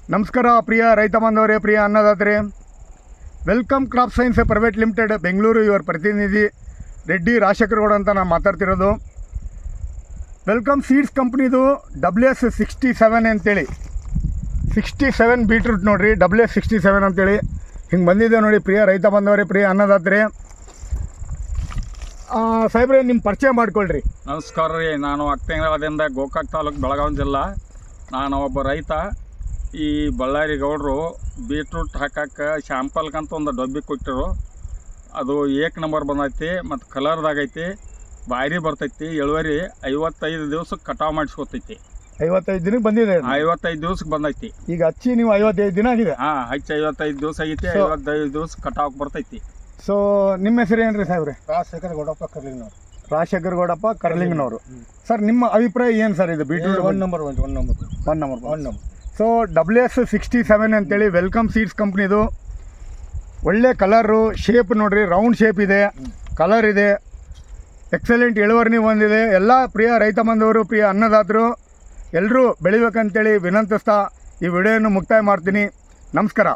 ನಮಸ್ಕಾರ ಪ್ರಿಯ ರೈತ ಬಾಂಧವರೇ, ಪ್ರಿಯ ಅನ್ನದಾತರೇ. Welcome crop science private limited Bengaluru, ಇವರ ಪ್ರತಿನಿಧಿ ರೆಡ್ಡಿ ರಾಜಶೇಖರಗೌಡ ಅಂತ ನಾನು ಮಾತಾಡ್ತಿರೋದು. ವೆಲ್ಕಮ್ ಸೀಡ್ಸ್ ಕಂಪ್ನಿದು WS67 ಅಂತೇಳಿ 67 ಬೀಟ್ರೂಟ್ ನೋಡಿರಿ, WS67 ಅಂತೇಳಿ ಹಿಂಗೆ ಬಂದಿದೆ ನೋಡಿ. ಪ್ರಿಯ ರೈತ ಬಾಂಧವರೇ, ಪ್ರಿಯ ಅನ್ನದಾತರೇ, ಸಾಹೇಬ್ರೆ ನಿಮ್ಮ ಪರಿಚಯ ಮಾಡ್ಕೊಳ್ರಿ. ನಮಸ್ಕಾರ ರೀ. ನಾನು ಅಕ್ತಂಗದಿಂದ ಗೋಕಾಕ್ ತಾಲೂಕು, ಬೆಳಗಾವಿ ಜಿಲ್ಲಾ. ನಾನು ಒಬ್ಬ ರೈತ. ಈ ಬಳ್ಳಾರಿ ಗೌಡರು ಬೀಟ್ರೂಟ್ ಹಾಕಕ್ಕೆ ಶಾಂಪಲ್ಗಂತ ಒಂದು ಡಬ್ಬಿ ಕೊಟ್ಟರು. ಅದು ಏಕ್ ನಂಬರ್ ಬಂದೈತಿ ಮತ್ತು ಕಲರ್ದಾಗೈತಿ, ಭಾರಿ ಬರ್ತೈತಿ. ಇಳುವರಿ 55 ದಿವ್ಸಕ್ಕೆ ಕಟಾವು ಮಾಡಿಸ್ಕೊತೈತಿ. 55 ದಿನಕ್ಕೆ ಬಂದಿದೆ. 55 ದಿವ್ಸಕ್ಕೆ ಬಂದೈತಿ. ಈಗ ಹಚ್ಚಿ ನೀವು 55 ದಿನ ಆಗಿದೆ. ಹಚ್ಚಿ 55 ದಿವಸ ಆಗೈತಿ. 55 ದಿವ್ಸ ಕಟಾವು ಬರ್ತೈತಿ. ಸೊ ನಿಮ್ಮ ಹೆಸರು ಏನು ರೀ ಸಾಹೇಬ್ರೆ? ರಾಜಶೇಖರ ಗೌಡಪ್ಪ ಕರ್ಲಿಂಗ್ನವ್ರು. ರಾಜಶೇಖರ ಗೌಡಪ್ಪ ಕರ್ಲಿಂಗ್ನವರು. ಸರ್, ನಿಮ್ಮ ಅಭಿಪ್ರಾಯ ಏನು ಸರ್? ಇದು beetroot one number. So WS67 ಅಂತೇಳಿ ವೆಲ್ಕಮ್ ಸೀಡ್ಸ್ ಕಂಪ್ನಿದು ಒಳ್ಳೆ ಕಲರು, ಶೇಪ್ ನೋಡಿರಿ, ರೌಂಡ್ ಶೇಪ್ ಇದೆ, ಕಲರ್ ಇದೆ, ಎಕ್ಸಲೆಂಟ್ ಇಳುವರಿ ಹೊಂದಿದೆ. ಎಲ್ಲ ಪ್ರಿಯ ರೈತ ಬಾಂಧವರು, ಪ್ರಿಯ ಅನ್ನದಾತರು ಎಲ್ಲರೂ ಬೆಳಿಬೇಕಂತೇಳಿ ವಿನಂತಿಸ್ತಾ ಈ ವಿಡಿಯೋಯನ್ನು ಮುಕ್ತಾಯ ಮಾಡ್ತೀನಿ. ನಮಸ್ಕಾರ.